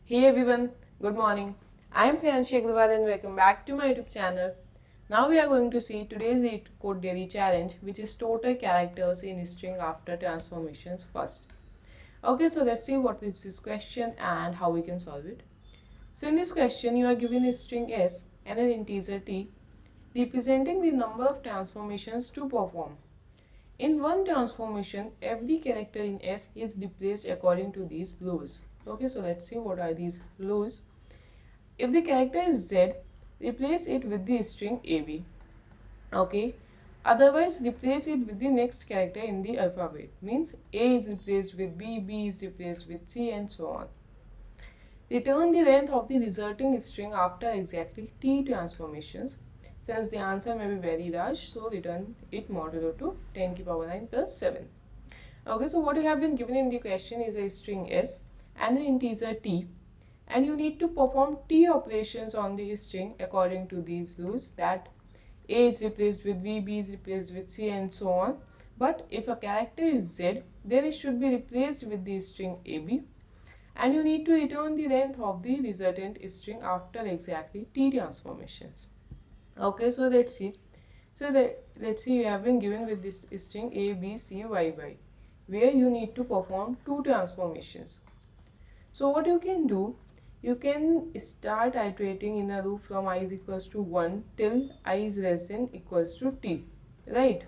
Hey everyone, good morning. I am Priyanshi Agrawal and welcome back to my YouTube channel. Now we are going to see today's code daily challenge, which is total characters in string after transformations first. Okay, so let's see what is this question and how we can solve it. So in this question, you are given a string s and an integer t representing the number of transformations to perform. In one transformation, every character in S is replaced according to these rules. Okay, so let's see what are these rules. If the character is Z, replace it with the string AB. Okay. Otherwise, replace it with the next character in the alphabet. Means A is replaced with B, B is replaced with C, and so on. Return the length of the resulting string after exactly T transformations. Since the answer may be very large, so return it modulo to 10 to the power 9 plus 7. Okay, so what you have been given in the question is a string S and an integer T, and you need to perform T operations on the string according to these rules, that A is replaced with B, B is replaced with C, and so on. But if a character is Z, then it should be replaced with the string AB, and you need to return the length of the resultant string after exactly T transformations. Okay, so let's see. Let's see, you have been given with this string A, B, C, Y, Y, where you need to perform two transformations. So what you can do, you can start iterating in a loop from I is equals to 1 till I is less than equals to T, right?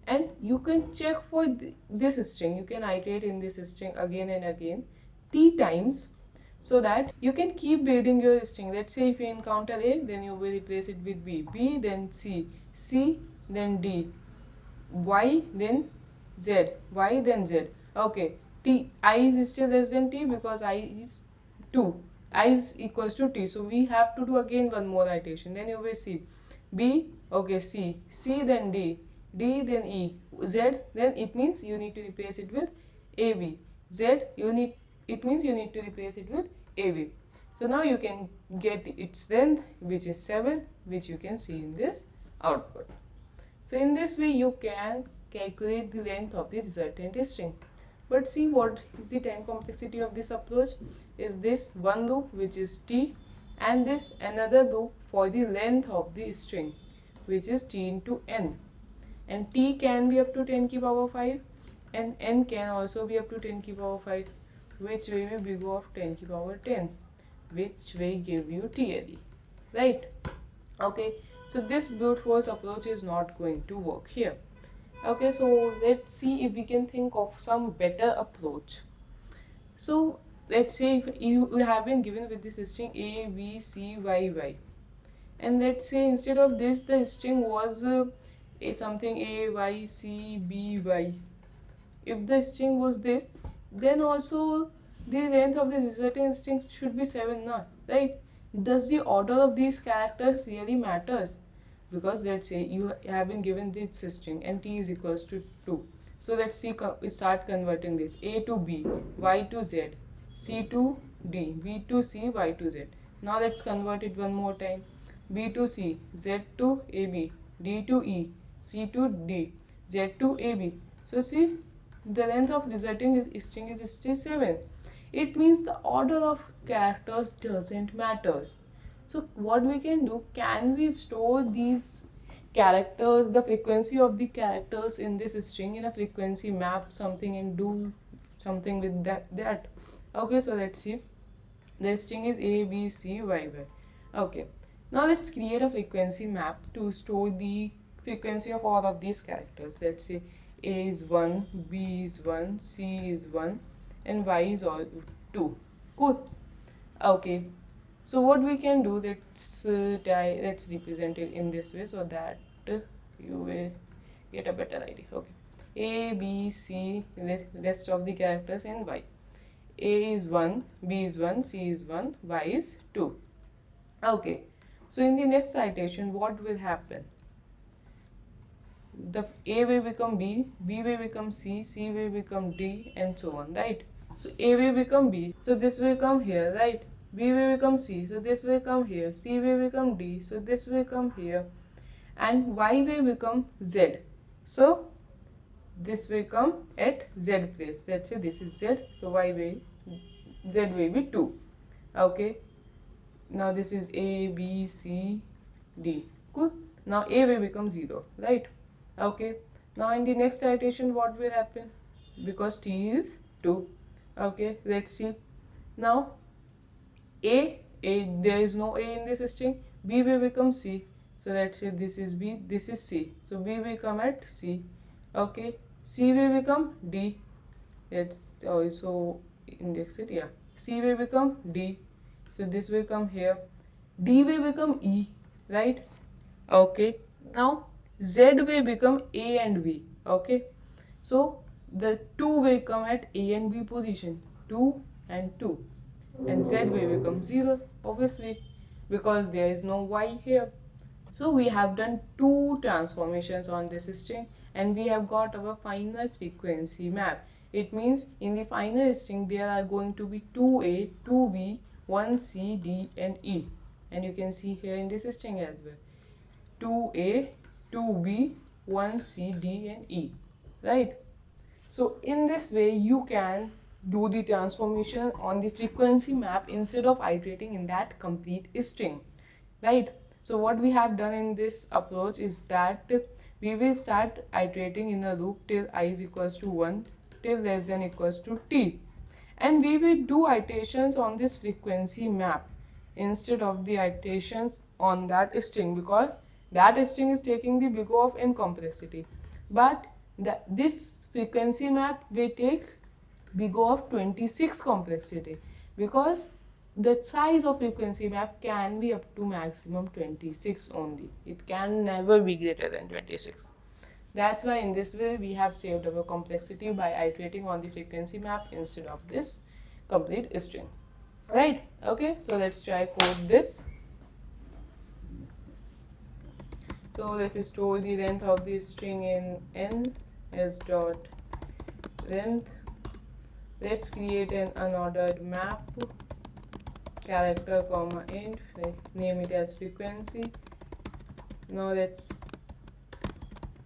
And you can check for this string, you can iterate in this string again and again T times, so that you can keep building your string. Let's say if you encounter A, then you will replace it with B, B then C, C then D, Y then Z, Y then Z. Okay, T, I is still less than T because I is 2, I is equals to T, so we have to do again one more iteration. Then you will see B, okay, C, C then D, D then E, Z, then it means you need to replace it with AB, Z, it means you need to replace it with AB. So now you can get its length, which is 7, which you can see in this output. So in this way you can calculate the length of the resultant string. But see, what is the time complexity of this approach? Is this one loop, which is T, and this another loop for the length of the string, which is T into N. And T can be up to 10 to the power 5 and N can also be up to 10 to the power 5, which will be big of 10 to the power 10, which will give you TLE, right? Okay, so this brute force approach is not going to work here. Okay, so let's see if we can think of some better approach. So let's say if you have been given with this string A, B, C, Y, Y, and let's say instead of this the string was something A, Y, C, B, Y. If the string was this, then also the length of the resulting string should be 7 now, right? Does the order of these characters really matters? Because let's say you have been given this string and T is equals to 2. So let's see, start converting this A to B, Y to Z, C to D, B to C, Y to Z. Now let's convert it one more time. B to C, Z to AB, D to E, C to D, Z to AB. So see, the length of resulting string is still 7. It means the order of characters doesn't matters. So what we can do, can we store these characters, the frequency of the characters in this string in a frequency map something and do something with that. Okay, so let's see. The string is A, B, C, Y, Y. Okay, now let's create a frequency map to store the frequency of all of these characters. Let's say A is 1, B is 1, C is 1, and Y is all 2. Cool. Okay, so what we can do, let's represent it in this way so that you will get a better idea. Okay, A, B, C, rest of the characters, and Y. A is 1, B is 1, C is 1, Y is 2. Okay, so in the next iteration, what will happen? The A will become B, B will become C, C will become D, and so on, right? So A will become B, so this will come here, right? B will become C, so this will come here. C will become D, so this will come here. And Y will become Z. So this will come at Z place. Let's say this is Z, so Z will be 2. Okay, now this is A, B, C, D. Cool. Now A will become 0, right? Okay, now in the next iteration what will happen? Because T is 2. Okay, let's see. Now A, there is no A in this string. B will become C. So let's say this is B, this is C. So B will come at C. Okay, C will become D. Let's also index it. Yeah, C will become D. So this will come here. D will become E, right? Okay, now Z will become A and B. Okay, so the 2 will come at A and B position, 2 and 2, and Z will become 0, obviously, because there is no Y here. So we have done 2 transformations on this string and we have got our final frequency map. It means in the final string there are going to be 2A, 2B, 1C, D and E. And you can see here in this string as well. 2A, 2B, 1C, D and E. Right? So in this way you can do the transformation on the frequency map instead of iterating in that complete string. Right? So what we have done in this approach is that we will start iterating in a loop till I is equals to 1 till less than equals to t, and we will do iterations on this frequency map instead of the iterations on that string, because that string is taking the big O of n complexity, but this frequency map will take big O of 26 complexity, because the size of frequency map can be up to maximum 26 only. It can never be greater than 26. That's why in this way we have saved our complexity by iterating on the frequency map instead of this complete string. Right? Okay, so let's try code this. So let's store the length of the string in n as dot length. Let's create an unordered map, character comma int, name it as frequency. Now let's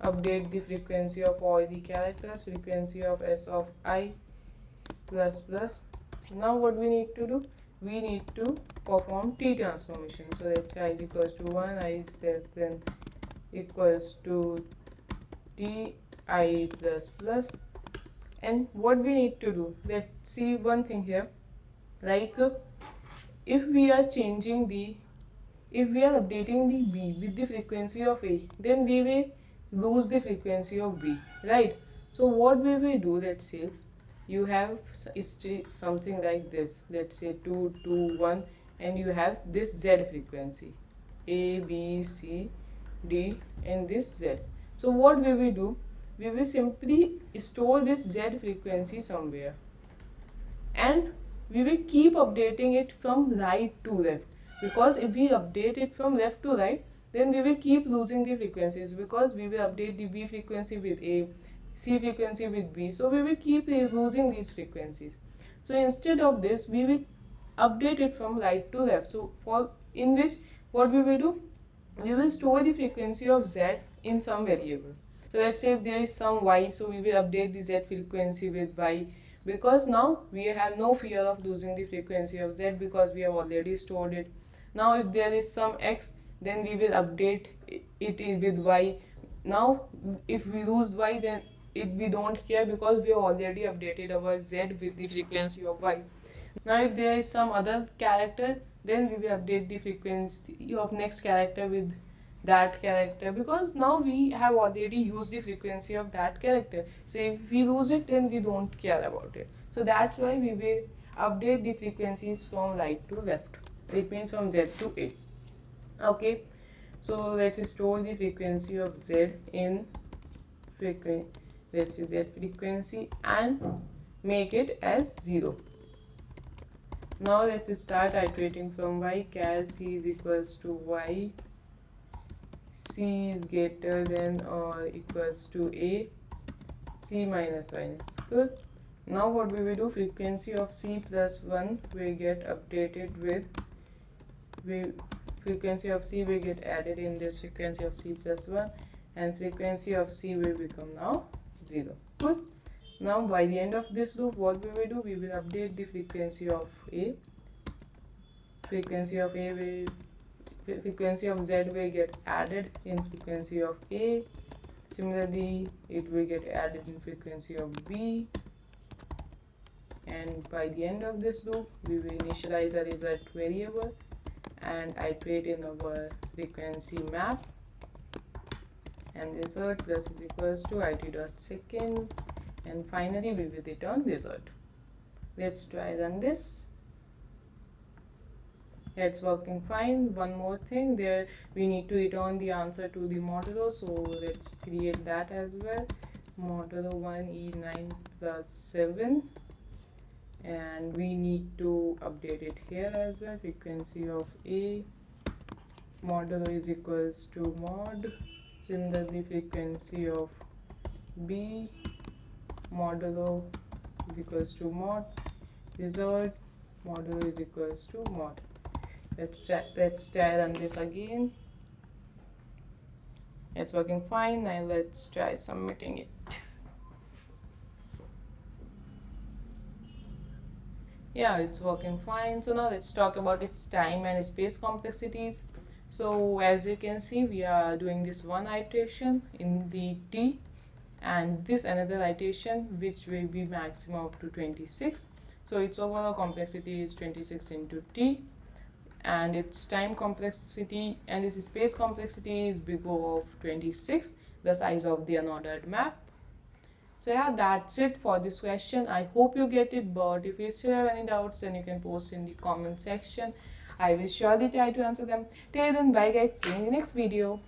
update the frequency of all the characters, frequency of s of I plus plus. Now what we need to do? We need to perform t transformation. So let's say I is equals to 1, I is less than equals to t I plus plus. And what we need to do? Let's see one thing here. Like if we are updating the b with the frequency of a, then we will lose the frequency of b, right? So what we will do, let's say you have something like this, let's say 2 2 1, and you have this z frequency a b c d and this z. So what we will do, we will simply store this z frequency somewhere and we will keep updating it from right to left, because if we update it from left to right, then we will keep losing the frequencies, because we will update the b frequency with a, c frequency with b, so we will keep losing these frequencies. So instead of this, we will update it from right to left. So for in which what we will do, we will store the frequency of z in some variable. So let's say if there is some y, so we will update the z frequency with y, because now we have no fear of losing the frequency of z because we have already stored it. Now if there is some x, then we will update it with y. Now if we lose y, then we don't care because we have already updated our z with the frequency of y. Now if there is some other character, then we will update the frequency of next character with that character, because now we have already used the frequency of that character. So if we lose it, then we don't care about it. So that's why we will update the frequencies from right to left. It means from z to a. Okay, so let's store the frequency of z in let's say z frequency and make it as 0. Now let's start iterating from y. Char c is equals to y, c is greater than or equals to a, c minus minus. Good. Now what we will do, frequency of c plus 1 will get updated with frequency of c will get added in this frequency of c plus 1, and frequency of c will become now 0. Good. Now by the end of this loop, what we will do, we will update the frequency of a frequency of A will, frequency of Z will get added in frequency of A. Similarly, it will get added in frequency of B. And by the end of this loop, we will initialize a result variable and iterate in our frequency map, and result plus is equals to it.second, and finally we will return result. Let's try run this. It's working fine. One more thing, there we need to return the answer to the modulo, so let's create that as well. Modulo 1 E9 plus 7, and we need to update it here as well. Frequency of A modulo is equals to mod. Similarly, frequency of B modulo is equals to mod. Result modulo is equals to mod. Let's try run this again. It's working fine. Now let's try submitting it. Yeah, it's working fine. So now let's talk about its time and space complexities. So as you can see, we are doing this one iteration in the T, and this another iteration which will be maximum up to 26. So its overall complexity is 26 into T, and its time complexity and its space complexity is big O of 26, the size of the unordered map. So yeah, that's it for this question. I hope you get it, but if you still have any doubts, then you can post in the comment section. I will surely try to answer them. Till then, bye guys, see you in the next video.